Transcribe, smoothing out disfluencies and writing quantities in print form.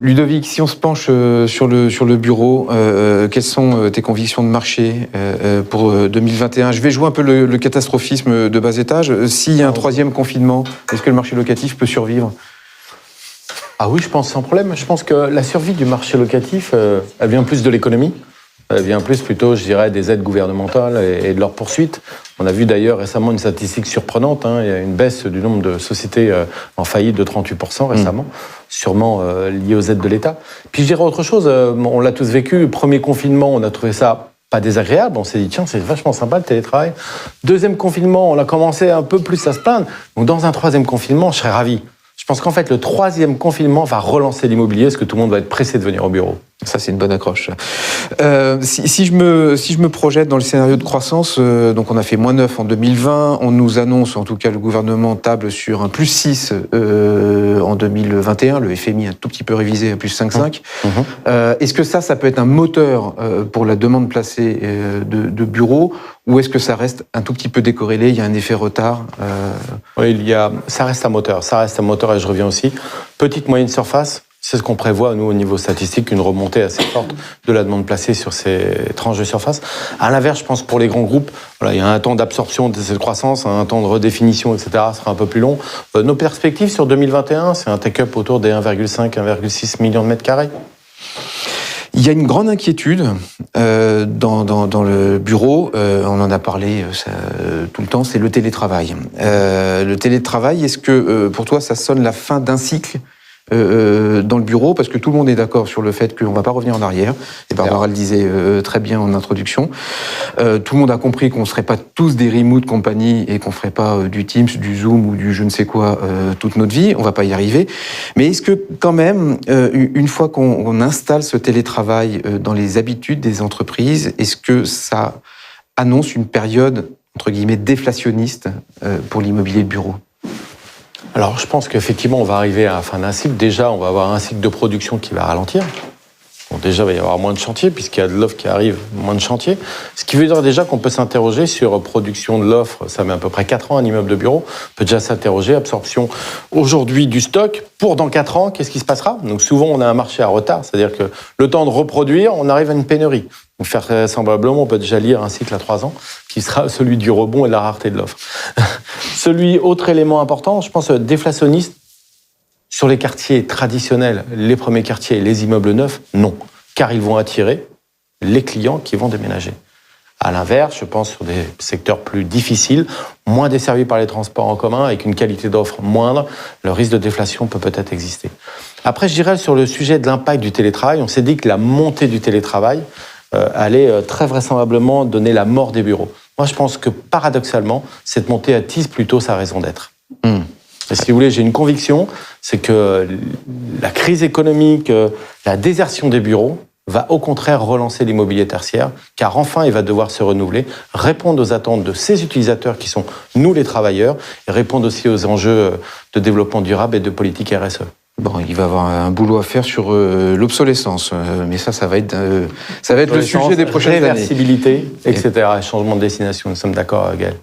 Ludovic, si on se penche sur le bureau, quelles sont tes convictions de marché pour 2021 ? Je vais jouer un peu le catastrophisme de bas étage. S'il y a un troisième confinement, est-ce que le marché locatif peut survivre ? Ah oui, je pense sans problème. Je pense que la survie du marché locatif, elle vient plus de l'économie. Elle vient plus plutôt, je dirais, des aides gouvernementales et de leur poursuite. On a vu d'ailleurs récemment une statistique surprenante. Il y a une baisse du nombre de sociétés en faillite de 38% récemment, sûrement liée aux aides de l'État. Puis je dirais autre chose, on l'a tous vécu. Premier confinement, on a trouvé ça pas désagréable. On s'est dit, tiens, c'est vachement sympa le télétravail. Deuxième confinement, on a commencé un peu plus à se plaindre. Donc dans un troisième confinement, je serais ravi. Je pense qu'en fait, le troisième confinement va relancer l'immobilier, parce que tout le monde va être pressé de venir au bureau. Ça, c'est une bonne accroche. Si je me projette dans le scénario de croissance, donc on a fait -9 en 2020, on nous annonce, en tout cas le gouvernement table sur un +6 en 2021, le FMI a un tout petit peu révisé à +5,5. Est-ce que ça peut être un moteur pour la demande placée de bureaux, ou est-ce que ça reste un tout petit peu décorrélé, il y a un effet retard Oui, ça reste un moteur, et je reviens aussi. Petite, moyenne surface. C'est ce qu'on prévoit, nous, au niveau statistique, une remontée assez forte de la demande placée sur ces tranches de surface. À l'inverse, je pense pour les grands groupes, il y a un temps d'absorption de cette croissance, un temps de redéfinition, etc. sera un peu plus long. Nos perspectives sur 2021, c'est un take-up autour des 1,5-1,6 millions de mètres carrés. Il y a une grande inquiétude dans le bureau, on en a parlé tout le temps, c'est le télétravail. Le télétravail, est-ce que pour toi ça sonne la fin d'un cycle dans le bureau, parce que tout le monde est d'accord sur le fait qu'on ne va pas revenir en arrière, et Barbara le disait très bien en introduction. Tout le monde a compris qu'on ne serait pas tous des remote compagnies et qu'on ne ferait pas du Teams, du Zoom ou du je ne sais quoi toute notre vie, on ne va pas y arriver. Mais est-ce que quand même, une fois qu'on installe ce télétravail dans les habitudes des entreprises, est-ce que ça annonce une période, entre guillemets, déflationniste pour l'immobilier de bureau ? Alors, je pense qu'effectivement, on va arriver à la fin d'un cycle. Déjà, on va avoir un cycle de production qui va ralentir. Bon, déjà, il va y avoir moins de chantiers, puisqu'il y a de l'offre qui arrive, moins de chantiers. Ce qui veut dire déjà qu'on peut s'interroger sur production de l'offre. Ça met à peu près 4 ans, un immeuble de bureau. On peut déjà s'interroger, absorption aujourd'hui du stock. Pour dans 4 ans, qu'est-ce qui se passera ? Donc souvent, on a un marché à retard. C'est-à-dire que le temps de reproduire, on arrive à une pénurie. Donc faire vraisemblablement, on peut déjà lire un cycle à 3 ans, qui sera celui du rebond et de la rareté de l'offre. Autre élément important, je pense, déflationniste, sur les quartiers traditionnels, les premiers quartiers, les immeubles neufs, non. Car ils vont attirer les clients qui vont déménager. À l'inverse, je pense sur des secteurs plus difficiles, moins desservis par les transports en commun, avec une qualité d'offre moindre, le risque de déflation peut peut-être exister. Après, je dirais sur le sujet de l'impact du télétravail, on s'est dit que la montée du télétravail allait très vraisemblablement donner la mort des bureaux. Moi, je pense que paradoxalement, cette montée attise plutôt sa raison d'être. Et si vous voulez, j'ai une conviction, c'est que la crise économique, la désertion des bureaux va au contraire relancer l'immobilier tertiaire, car enfin, il va devoir se renouveler, répondre aux attentes de ses utilisateurs qui sont nous les travailleurs, et répondre aussi aux enjeux de développement durable et de politique RSE. Bon, il va avoir un boulot à faire sur l'obsolescence, mais ça va être le sujet des prochaines années. Réversibilité, etc. Changement de destination, nous sommes d'accord, Gaël.